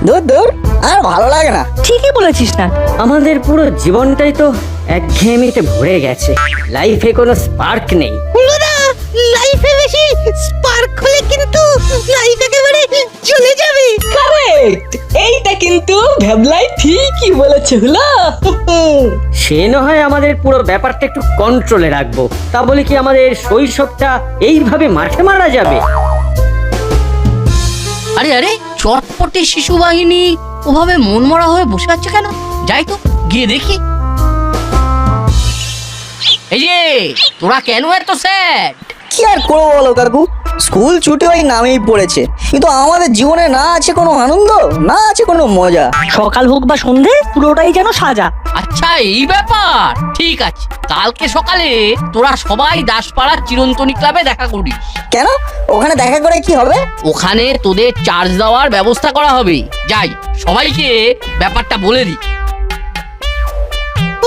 দূর দূর, আর ভালো লাগে না। ঠিকই বলেছিস না। আমাদের পুরো জীবনটাই তো একঘেয়েমিতে ভরে গেছে, লাইফে কোনো স্পার্ক নেই। লাইফে বেশি স্পার্ক হলে কিন্তু লাইফ একেবারে চলে যাবে। কারেক্ট, এইটা কিন্তু ভ্যাবলাই ঠিকই বলেছে হলো। সে না হয় আমাদের পুরো ব্যাপারটা একটু কন্ট্রোলে রাখবো, তা বলে কি আমাদের শৈশবটা এইভাবে মাঠে মারা যাবে? আরে আরে, চটপটে শিশু বাহিনী ওভাবে মনমরা হয়ে বসে আছে কেন? যাই তো গিয়ে দেখি। এই যে তোরা কেন এত স্যাড? কি আর করবো বলো কাকু, স্কুল ছুটি ওই নামেই পড়েছে, কিন্তু আমাদের জীবনে না আছে কোনো আনন্দ, না আছে কোনো মজা। সকাল হোক বা সন্ধে পুরোটাই যেন সাজা। আচ্ছা এই ব্যাপার, ঠিক আছে। কালকে সকালে তোরা সবাই দাসপাড়ার চিরন্তনী ক্লাবে দেখা করিস। কেন, ওখানে দেখা করে কি হবে? ওখানে তোদের চার্জ দেওয়ার ব্যবস্থা করা হবে। যাই, সবাইকে ব্যাপারটা বলে দি।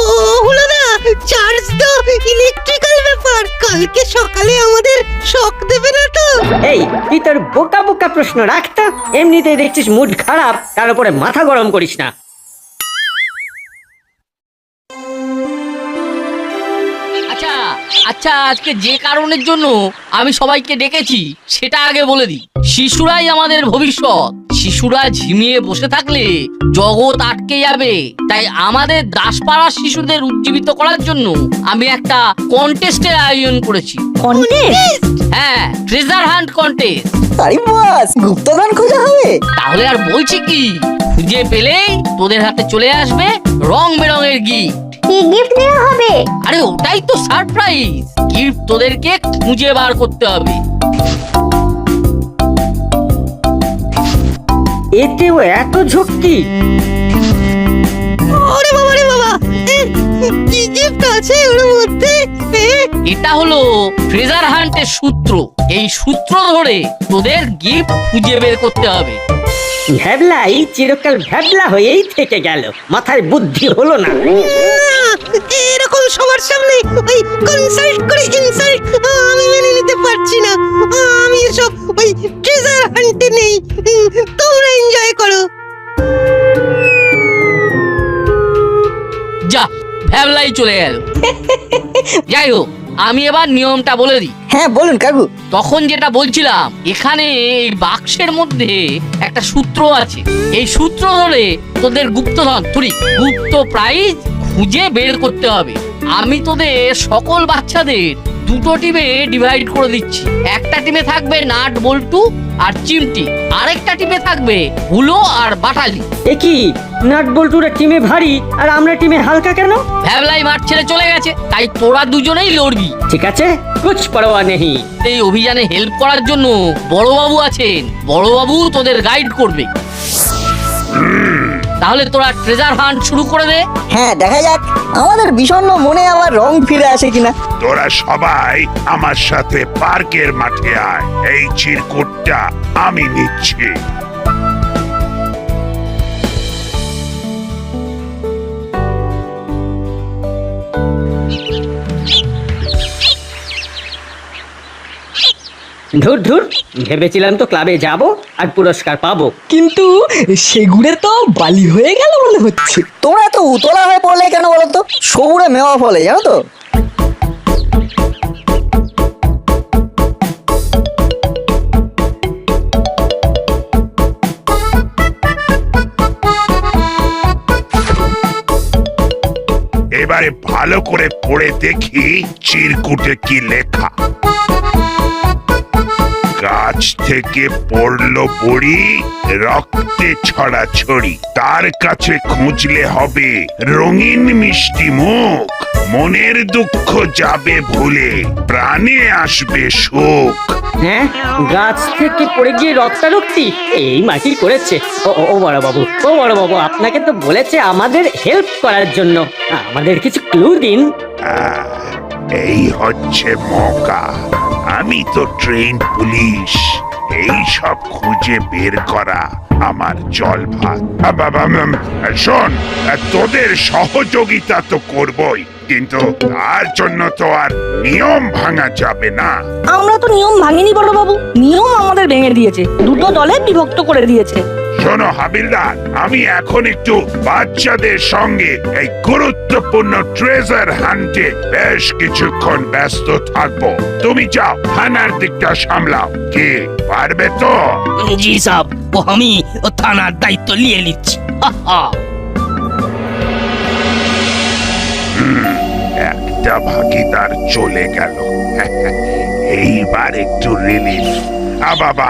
ও হলো না, চার্জ তো ইলেকট্রিক্যাল ব্যাপার, কালকে সকালে আমাদের শক দেবে না তো? এই তুই তোর বোকা বোকা প্রশ্ন রাখতা, এমনিতেই দেখছিস মুড খারাপ, তার উপরে মাথা গরম করিস না। আচ্ছা আচ্ছা, আজকে যে কারণের জন্য আমি সবাইকে ডেকেছি সেটা আগে বলে দিই। শিশুরাই আমাদের ভবিষ্যৎ। শিশুরা ঝিমিয়ে বসে থাকলে জগৎ আটকে যাবে। তাই আমাদের দাসপাড়ার শিশুদের উজ্জীবিত করার জন্য আমি একটা কন্টেস্টের আয়োজন করেছি। কন্টেস্ট? হ্যাঁ, ট্রেজার হান্ট কন্টেস্ট। আরে বাস, গুপ্তধন খোঁজা হবে? তাহলে আর বলছি কি, খুঁজে পেলেই তোদের হাতে চলে আসবে রং বেরঙের গিফট। কি গিফট দেওয়া হবে? আরে ওটাই তো সারপ্রাইজ। গিফট তোদেরকে খুঁজে বার করতে হবে। এতেও এত ঝক্কি? ওরে বাবা রে বাবা, কি গিফট আছে ওর মধ্যে? এটা হলো ট্রেজার হান্টের সূত্র। এই সূত্র ধরে তোদের গিফট খুঁজে বের করতে হবে। ভ্যাবলাই চিরকাল ভ্যাবলা হয়েই থেকে গেল, মাথায় বুদ্ধি হলো না। এরকম সবার সামনে ওই কনসাল্ট করে ইনসাল্ট আমি মেনে নিতে পারছি না। আমি এসব ওই ট্রেজার হান্টে নেই, তোমরা এনজয় করো। যা, ভ্যাবলাই চলে গেল। যাই হোক, আমি এবার নিয়মটা বলে দিই। হ্যাঁ বলুন কাকু। তখন যেটা বলছিলাম, এখানে এই বাক্সের মধ্যে একটা সূত্র আছে। এই সূত্র ধরে তোদের গুপ্ত প্রাইজ খুঁজে বের করতে হবে। আমি তোদের সকল বাচ্চাদের দুটো টিমে ডিভাইড করে দিচ্ছি। একটা টিমে থাকবে নাট বল্টু আর চিমটি, আরেকটা টিমে থাকবে হুলো আর বাটালি। এ কি, নাট বল্টুরা টিমে ভারী আর আমরা টিমে হালকা কেন? ভ্যাবলাই মাঠ ছেড়ে চলে গেছে, তাই তোরা দুজনেই লড়বি। ঠিক আছে, কুছ পরোয়া নেই। এই অভিযানে হেল্প করার জন্য বড়বাবু আছেন। বড়বাবু তোদের গাইড করবে। তাহলে তোরা ট্রেজার হান্ট শুরু করে দে। হ্যাঁ দেখা যাক আমাদের বিষণ্ণ মনে আবার রং ফিরে আসে কিনা। তোরা সবাই আমার সাথে পার্কের মাঠে আয়, এই চিরকুটটা আমি নিচ্ছি। ধুর ধুর, ভেবেছিলাম তো ক্লাবে যাব আর পুরস্কার পাবো। কিন্তু সেগুড়ে তো বালি হয়ে গেল মনে হচ্ছে। তোমরা এত উতলা হয়ে পড়লে কেন বলো তো? সবুরে মেওয়া ফলে, জানো তো? এবারে ভালো করে পড়ে দেখি চিরকুটে কি লেখা। গাছ থেকে পড়লো পড়ি, রক্তে ছড়াছড়ি, তার কাছে খুঁজলে হবে রঙিন মিষ্টি মুখ। মনের দুঃখ যাবে ভুলে, প্রাণে আসবে সুখ। হ্যাঁ, গাছ থেকে পড়ে গিয়ে রক্তারক্তি, এই মাটি করেছে। ও বড় বাবু, আপনাকে তো বলেছে আমাদের হেল্প করার জন্য। আমাদের কিছু ক্লু দিন। এই হচ্ছে মৌকা। আমি তো ট্রেন পুলিশ, এই সব খুঁজে বের করা আমার জল ভাত। শোন, তোদের সহযোগিতা তো করবই, কিন্তু তার জন্য তো আর নিয়ম ভাঙা যাবে না। আমরা তো নিয়ম ভাঙিনি বড় বাবু, নিয়ম আমাদের ভেঙে দিয়েছে, দুটো দলে বিভক্ত করে দিয়েছে। শোনো হাবিলদার, আমি এখন একটু বাচ্চাদের সঙ্গে এই গুরুত্বপূর্ণ ট্রেজার হান্টে বেশ কিছুক্ষণ ব্যস্ত থাকবো। তুমি যাও, থানার দিকটা সামলাও। কি পারবে তো? জি সাহেব, আমি থানার দায়িত্ব নিয়ে নিচ্ছি। একটা ভাগিদার চলে গেল, এইবার একটু রিলিফ। বাবা,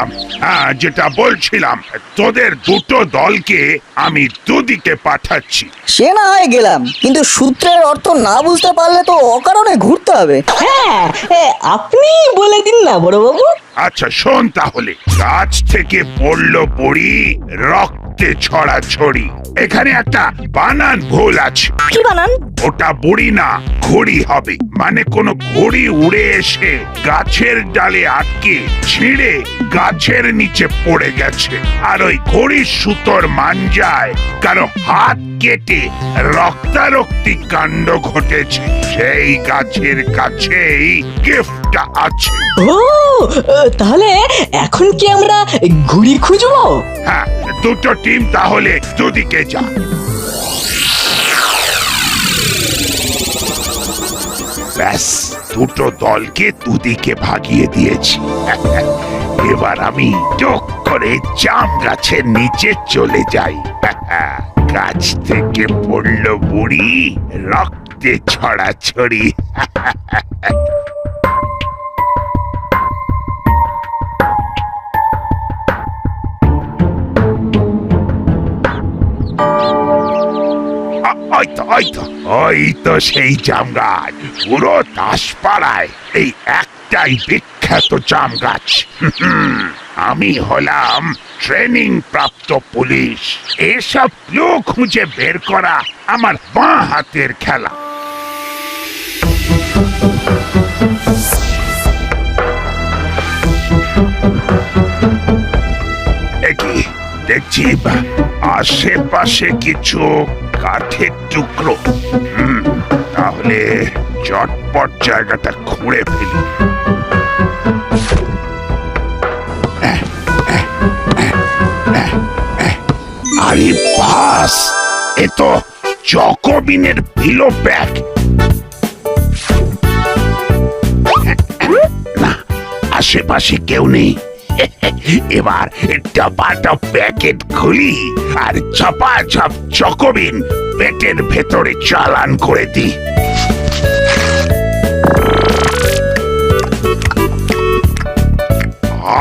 যেটা বলছিলাম, তোদের দুটো দলকে আমি দুদিকে পাঠাচ্ছি। সে না হয় গেলাম, কিন্তু সূত্রের অর্থ না বুঝতে পারলে তো অকারণে ঘুরতে হবে। হ্যাঁ, আপনি বলে দিন না বড় বাবু। আচ্ছা শোন তাহলে, গাছ থেকে পড়লো বড়ি, রক্তে ছড়াছড়ি। এখানে একটা বানান ভুল আছে। কি বানান? ওটা বুড়ি না, ঘড়ি হবে। মানে কোন ঘড়ি উড়ে এসে গাছের ডালে আটকে ছিঁড়ে গাছের নিচে পড়ে গেছে, আর ওই ঘড়ির সুতোর মাঞ্জায় কারো হাত কেটে রক্তারক্তি কাণ্ড ঘটেছে। সেই গাছের কাছেই গিফটটা আছে। ও, তাহলে এখন কি আমরা ঘুড়ি খুঁজবো? হ্যাঁ, দুটো টিম তাহলে দুদিকে যা। ব্যাস, দুটো দলকে দুদিকে ভাগিয়ে দিয়েছি। এবার আমি টক করে জাম গাছের নিচে চলে যাই। গাছ থেকে পড়লো বুড়ি, রক্তে ছড়াছড়ি। ওই তো সেই জাম গাছ, পুরো দাসপাড়ায় এই একটাই বিখ্যাত জাম গাছ। আমি হলাম ট্রেনিং প্রাপ্ত পুলিশ, এসব ক্লু খুঁজে বের করা আমার বাঁ হাতের খেলা। একই দেখছি আশেপাশে কিছু কাঠের টুকরো। তাহলে চটপট জায়গাটা খুঁড়ে ফেলি। আরে বাস, এ তো চকোবিনের পিলো প্যাক। না, আশেপাশে কেউ নেই। এবার ডাবাটা প্যাকেট খুলি আর চাপাচাপ চকোবিন পেটের ভেতরে চালান করে দিই।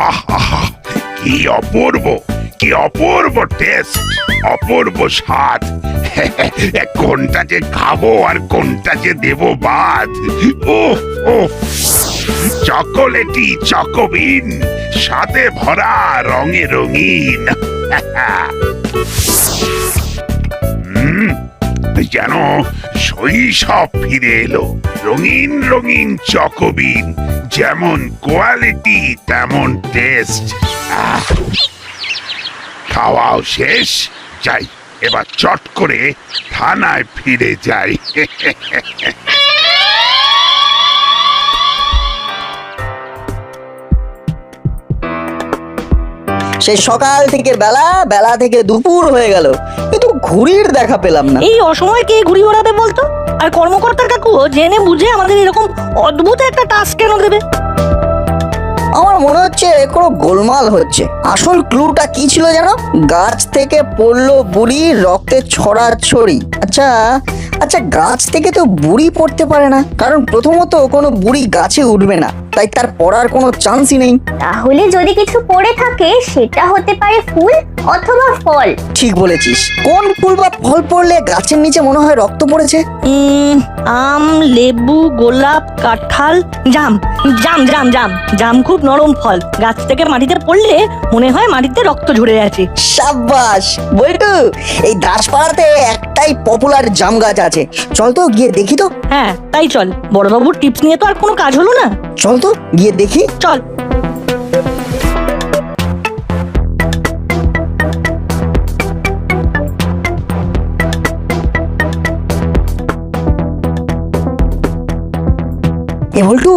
আহা, কি অপূর্ব, কি অপূর্ব টেস্ট, অপূর্ব স্বাদ। কোনটা যে খাবো আর কোনটা যে দেবো বাদ। উফ উফ, চকোলেটি চকোবিন, স্বাদে ভরা, রঙে রঙিন। যেন শৈশব ফিরে এলো। রঙিন রঙিন চকোবিন, যেমন কোয়ালিটি তেমন টেস্ট। খাওয়াও শেষ, যাই এবার চট করে থানায় ফিরে যাই। সেই সকাল থেকে বেলা, বেলা থেকে দুপুর হয়ে গেল, কিন্তু ঘুড়ির দেখা পেলাম না। এই অসময়ে কে ঘুড়ি ওড়াবে বলতো? আর কর্মকর্তার কাকুও জেনে বুঝে আমাদের এরকম অদ্ভুত একটা টাস্ক কেন দেবে? আমার মনে হচ্ছে কোনো গোলমাল হচ্ছে। আসল ক্লুটা কি ছিল জানো? গাছ থেকে পড়লো বুড়ি, রক্তে ছড়াছড়ি। আচ্ছা আচ্ছা, গাছ থেকে তো বুড়ি পড়তে পারে না, কারণ প্রথমত কোনো বুড়ি গাছে উঠবে না, তাই তার পড়ার কোনো চান্সই নেই। তাহলে যদি কিছু পড়ে থাকে সেটা হতে পারে ফুল অথবা ফল। ঠিক বলেছিস। কোন ফুল বা ফল পড়লে গাছের নিচে মনে হয় রক্ত পড়েছে? আম, লেবু, গোলাপ, কাঁঠাল, জাম। জাম জাম জাম জাম খুব নরম ফল, গাছ থেকে মাটিতে পড়লে মনে হয় মাটিতে রক্ত ঝরে আছে। সাব্বাস বল্টু, এই দাসপাড়াতে একটাই পপুলার জাম গাছ আছে। চল তো গিয়ে দেখি তো। হ্যাঁ তাই চল, বড়বাবুর টিপস নিয়ে তো আর কোনো কাজ হলো না। চল তো গিয়ে দেখি। চল। এ বল্টু,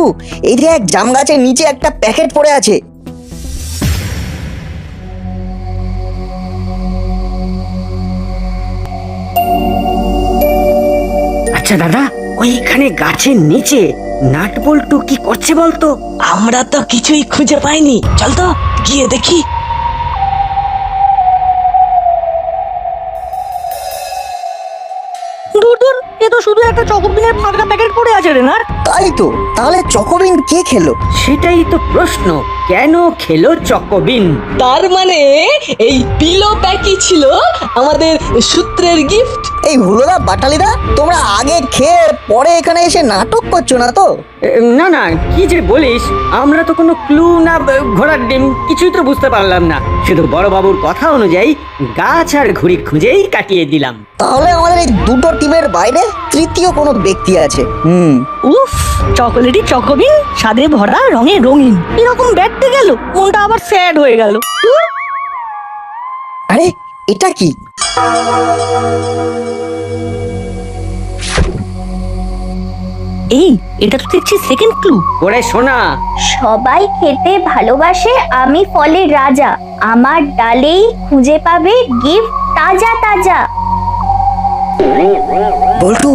এই যে এক জাম গাছের নিচে একটা প্যাকেট পড়ে আছে। আচ্ছা দাদা, ওইখানে গাছের নিচে নাট বল্টু কি করছে বলতো? আমরা তো কিছুই খুঁজে পাইনি, চল তো গিয়ে দেখি। দূর দূর, এ তো শুধু একটা চকোবিনের ফাঁকা প্যাকেট পড়ে আছে রে না। তাই তো, তাহলে চকোবিন কে খেলো? সেটাই তো প্রশ্ন, কেন খেলো চকোবিন? তার মানে এই পিলো প্যাকই ছিল আমাদের সূত্রের গিফট। এই হুলোদা বাটালিদা, তোমরা আগে খেয়ে পরে এখানে এসে নাটক করছো না তো? না না, কি যে বলিস, আমরা তো কোনো ক্লু না ঘোড়ার ডিম কিছুই তো বুঝতে পারলাম না। শুধু বড় বাবুর কথা অনুযায়ী গাছ আর ঘুড়ি খুঁজেই কাটিয়ে দিলাম। তাহলে আমাদের এই দুটো টিমের বাইরে তৃতীয় কোনো ব্যক্তি আছে। উফ, চকোলেটি চকোবিন, স্বাদে ভরা, রঙে রঙিন, এরকম ব্যাটতে গেল মনটা আবার স্যাড হয়ে গেল। আরে এটা কি? এই, এটা তো দেখছি সেকেন্ড ক্লু। ওরে শোনা, সবাই খেতে ভালোবাসে, আমি ফলের রাজা, আমার ডালেই খুঁজে পাবে গিফট তাজা তাজা। বল্টু,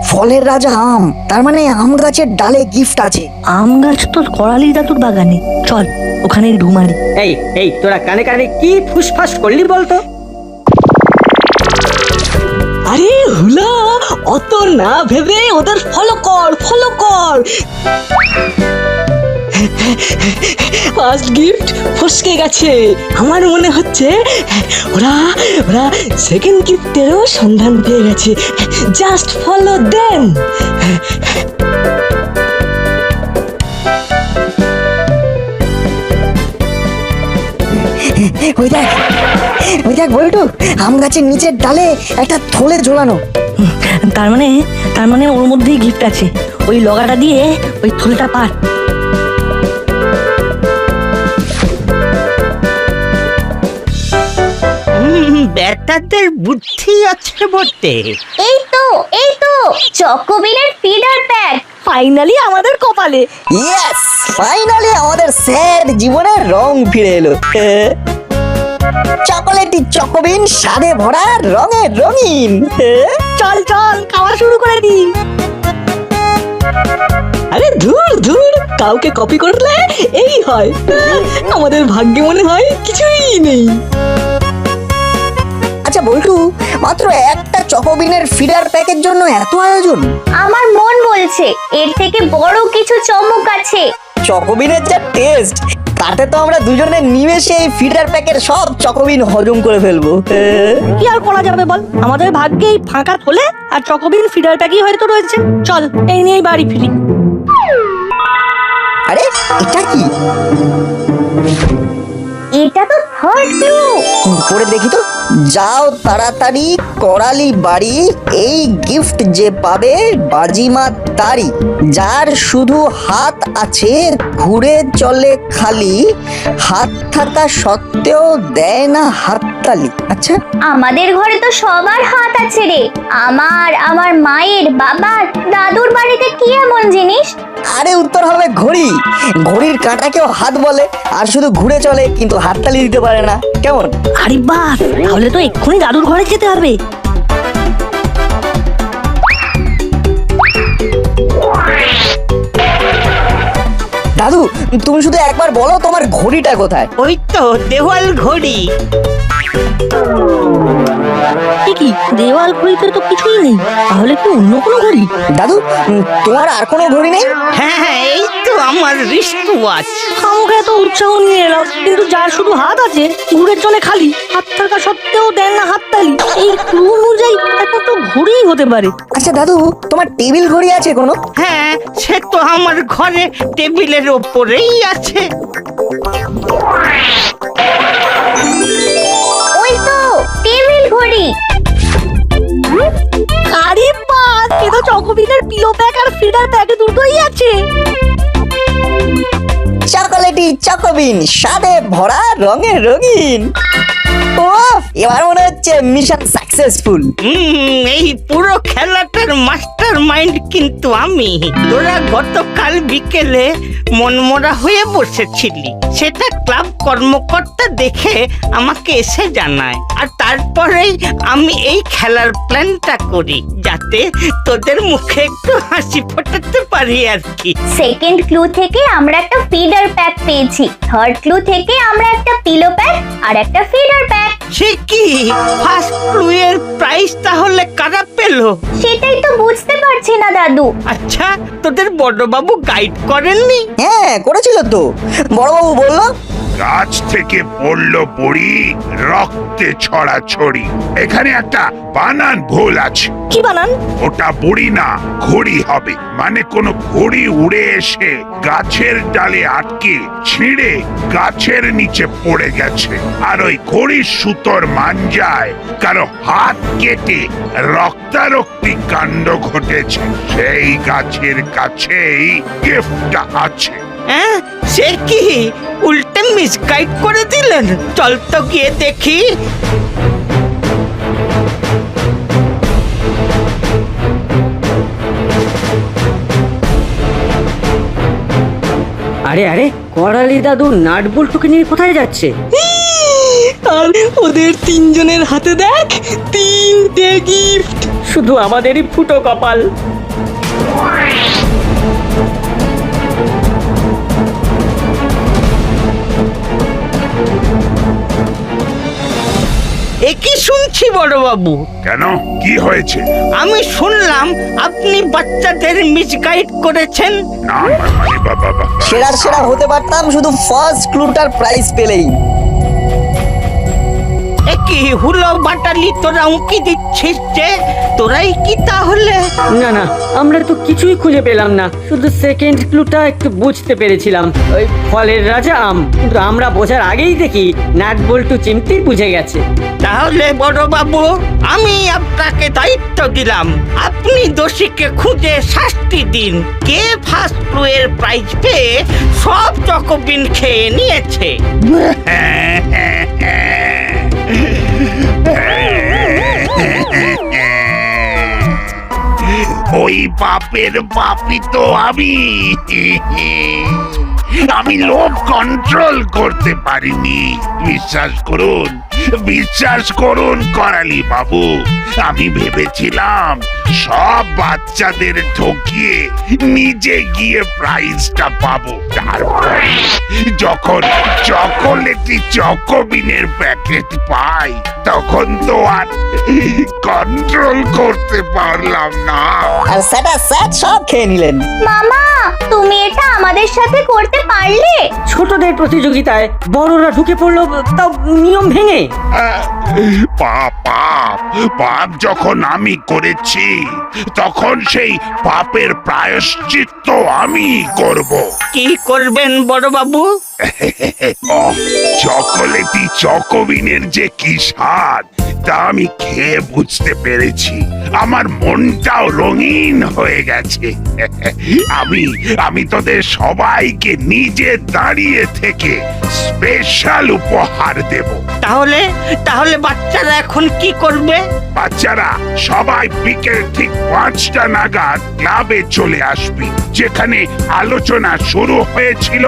ফলের রাজা আম, তার মানে আম গাছের ডালে গিফট আছে। আম গাছ তো করালি দাদুর বাগানে, চল ওখানে ঢুমারি। এই এই তোরা কানে কানে কি ফুসফাস করলি বলতো? আরে হুলা, অত না ভেবে ওদের ফলো কর, ফলো কর। ফার্স্ট গিফট ফসকে গেছে। আমার মনে হচ্ছে ওরা ওরা সেকেন্ড গিফটেরও সন্ধান পেয়ে গেছে। Just follow them. ওই দেখ, ওই দেখ বল্টু, আম গাছের নিচের ডালে একটা থলে ঝোলানো। তার মানে ওর মধ্যেই গিফট আছে। ওই লগাটা দিয়ে ওই থলেটা পার। বেটাদের বুদ্ধি আছে বটে। এই তো চকোবিনের ফিডার প্যাক। ফাইনালি আমাদের কপালে। ইয়েস, ফাইনালি আমাদের স্যাড জীবনের রং ফিরে এলো। চকোলেটি চকোবিন, স্বাদে ভরা, রঙে রঙিন। চল চল, খাওয়া শুরু করে দি। আরে ধুর ধুর, কাউকে কপি করলে এই হয়। আমাদের ভাগ্যে মনে হয় কিছুই নেই। আচ্ছা বল্টু, মাত্র একটা চকোবিনের ফিডার প্যাকের জন্য এত আয়োজন? আমার মন বলছে এর থেকে বড় কিছু চমক আছে। চকোবিনের যা টেস্ট, তাতে তো আমরা দুজনে নিমেষে এই ফিডার প্যাকের সব চকোবিন হজম করে ফেলবো। কি আর করা যাবে বল, আমাদের ভাগ্যে এই ফাঁকা থলে আর চকোবিন ফিডার প্যাকই হয়তো রয়েছে। চল এই নিয়েই বাড়ি ফিরি। আরে এটা কি? এটা তো থার্ড ক্লু। পরে দেখি তো। যাও তাড়াতাড়ি করালি বাড়ি, এই গিফট যে পাবে বাজিমাত তারি, যার শুধু হাত আছে ঘুরে চলে খালি, হাত থাকা সত্ত্বেও দেয় না হাততালি। আচ্ছা, আমাদের ঘরে তো সবার হাত আছে রে। আমার মায়ের, বাবার, দাদুর বাড়িতে কি এমন জিনিস? আরে উত্তর হবে ঘড়ি। ঘড়ির কাঁটাকেও হাত বলে, আর শুধু ঘুরে চলে কিন্তু হাততালি দিতে পারে না। কেমন? আরে বাস, তাহলে তো এক্ষুনি দাদুর ঘরে যেতে হবে। দাদু, তুমি শুধু একবার বলো তোমার ঘড়িটা কোথায়? ওই তো দেওয়াল ঘড়ি। কি দেওয়াল ঘড়িতে তো কিছুই নেই, তাহলে কি অন্য কোনো ঘড়ি? দাদু, তোমার আর কোনো ঘড়ি নেই? হ্যাঁ হ্যাঁ, এই তো আমার রিস্ট ওয়াচ। আমাকে এত উৎসাহ নিয়ে এলাম, কিন্তু যার শুধু হাত আছে ঘুরে চলে খালি, হাত থাকা সত্ত্বেও দেন না হাততালি, এই ক্লু অনুযায়ী এখন তো ঘড়িই হতে পারে। আচ্ছা দাদু, তোমার টেবিল ঘড়ি আছে কোনো? হ্যাঁ, সে তো আমার ঘরে টেবিলের ওপরেই আছে। ওই তো টেবিল ঘড়ি। আরে বাস, এ তো চকোবিনের পিলো প্যাক আর ফিডার প্যাক দুটোই আছে। চকোলেটি চকোবিন, স্বাদে ভরা, রঙে রঙিন। ওহ, এবার মনে হচ্ছে মিশন সাকসেসফুল। এই পুরো খেলাটার মাস্টার মাইন্ড কিন্তু আমি। তোরা গতকাল বিকেলে মনমরা হয়ে বসেছিলি, সেটা ক্লাব কর্মকর্তা দেখে আমাকে এসে জানায়, আর তারপরেই আমি এই খেলার প্ল্যানটা করি যাতে তোদের মুখে একটু হাসি ফোটাতে পারি আর কি। সেকেন্ড ক্লু থেকে আমরা একটা ফিডার প্যাক পেয়েছি, থার্ড ক্লু থেকে আমরা একটা পিলো প্যাক আর একটা ফিডার প্যাক। সে কি ফার্স্ট ক্লু এর প্রাইস তাহলে কারা পেলো? সেটাই তো বুঝতে পারছি না দাদু। আচ্ছা, তোদের বড়বাবু গাইড করেননি? হ্যাঁ করেছিল তো, বড়বাবু বললো গাছ থেকে পড়লো বড়ি, রক্তে ছড়াছড়ি। এখানে একটা বানান ভুল আছে। কি বানান? ওটা বুড়ি না, ঘড়ি হবে। মানে কোনো ঘড়ি উড়ে এসে গাছের ডালে আটকে ছিঁড়ে গাছের নিচে পড়ে গেছে, আর ওই ঘড়ির সুতোর মাঞ্জায় কারো হাত কেটে রক্তারক্তি কাণ্ড ঘটেছে। সেই গাছের কাছেই গিফটটা আছে। হ্যাঁ, সে কি উল্টে মিসগাইড করে দিলেন? চল তো গিয়ে দেখি। আরে আরে, করালি দাদু নাট বল্টুকে নিয়ে কোথায় যাচ্ছে? আর ওদের তিনজনের হাতে দেখ 3টে গিফট। শুধু আমাদেরই ফুটো কপাল। একই শুনছি বড়বাবু। কেন, কি হয়েছে? আমি শুনলাম আপনি বাচ্চাদের মিসগাইড করেছেন। না মানে বাবা, সেরা সেরা হতে পারতাম শুধু ফার্স্ট ক্লুটার প্রাইজ পেলেই। একই হুলো বাটালি তোরা উঁকি দিচ্ছিস যে, তোরাই কি তাহলে? না না, আমরা তো কিছুই খুঁজে পেলাম না, শুধু সেকেন্ড ক্লুটা একটু বুঝতে পেরেছিলাম, ওই ফলের রাজা আম। কিন্তু আমরা বোঝার আগেই দেখি নাট বল্টু চিমটি বুঝে গেছে। তাহলে বড়বাবু, আমি আপনাকে দায়িত্ব দিলাম, আপনি দোষীকে খুঁজে শাস্তি দিন। কে ফার্স্ট ক্লু এর প্রাইজ পেয়ে সব চকোবিন খেয়ে নিয়েছে? ওই পাপের পাপি তো আমি। আমি লোভ কন্ট্রোল করতে পারিনি। বিশ্বাস করুন করালি বাবু, আমি ভেবেছিলাম সব বাচ্চাদের ঠকিয়ে নিজে গিয়ে প্রাইজটা পাবো। তারপর যখন চকোলেটি চকোবিনের প্যাকেট পাই, তখন তো আর কন্ট্রোল করতে পারলাম না। আর সেটা স্যাট সব খেয়ে নিলেন। মামা, তুমি এটা আমাদের সাথে করতে পারলে? ছোটদের প্রতিযোগিতায় বড়রা ঢুকে পড়লো, তাও নিয়ম ভেঙে। পাপ যখন আমি করেছি, তখন সেই পাপের প্রায়শ্চিত্ত আমি করব। কি করবেন বড়বাবু? চকোলেটি চকোবিনের যে কি স্বাদ, তা আমি খেয়ে বুঝতে পেরেছি। আমার মনটাও রঙিন হয়ে গেছে। আমি তোদের সবাইকে নিজে দাঁড়িয়ে থেকে স্পেশাল উপহার দেব। তাহলে বাচ্চারা এখন কি করবে? বাচ্চারা সবাই বিকেল ঠিক 5টা নাগাদ ক্লাবে চলে আসবি। যেখানে আলোচনা শুরু হয়েছিল,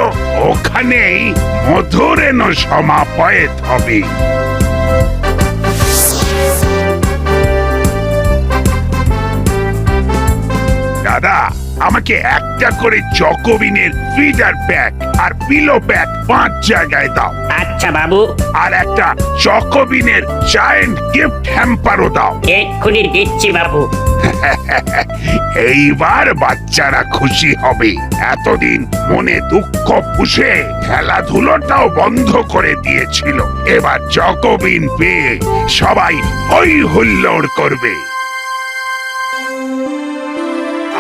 ওখানেই মধুরেণ সমাপয়েত হবে। দাদা, আমাকে একটা করে চকোবিনের ফিডার প্যাক আর পিলো প্যাক 5 জায়গায় দাও। আচ্ছা বাবু। আর একটা চকোবিনের জায়ান্ট গিফট হ্যাম্পারও দাও। এক্ষুনি দিচ্ছি বাবু। এইবার বাচ্চারা খুশি হবে। এতদিন মনে দুঃখ পুষে খেলাধুলোটাও বন্ধ করে দিয়েছিল। এবার চকোবিন পেয়ে সবাই হই হুল্লোড় করবে।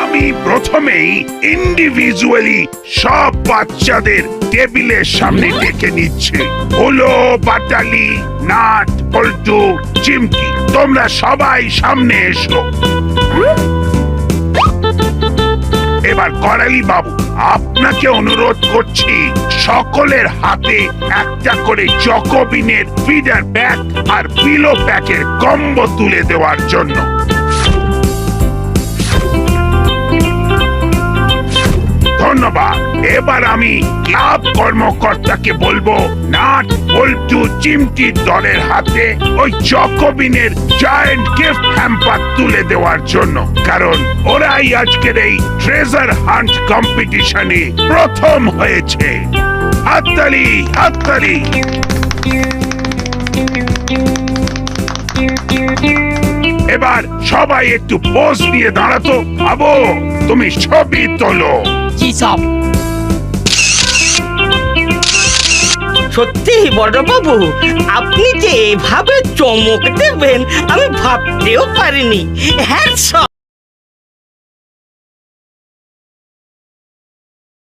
আমি প্রথমেই ইন্ডিভিজুয়ালি সব বাচ্চাদের টেবিলের সামনে ডেকে নিচ্ছি। হলো বাটালি, নাট বল্টু, চিমটি, তোমরা সবাই সামনে এসো। এবার করালি বাবু, আপনাকে অনুরোধ করছি সকলের হাতে একটা করে চকোবিনের ফিডার প্যাক আর পিলো প্যাকের কম্বো তুলে দেওয়ার জন্য। ধন্যবাদ। এবার আমি ক্লাব কর্মকর্তাকে বলবো নাট বল্টু চিমটির দলের হাতে ওই চকোবিনের জায়ান্ট গিফট হ্যাম্পার তুলে দেওয়ার জন্য, কারণ ওরাই আজকের এই ট্রেজার হান্ট কম্পিটিশনে প্রথম হয়েছে। হাততালি, হাততালি। এবার সবাই একটু পোজ দিয়ে দাঁড়াতো। আবু, তুমি ছবি তোলো। কি সব? সত্যি বড়বাবু, আপনি যে এভাবে চমক দেবেন আমি ভাবতেও পারিনি। Hats off.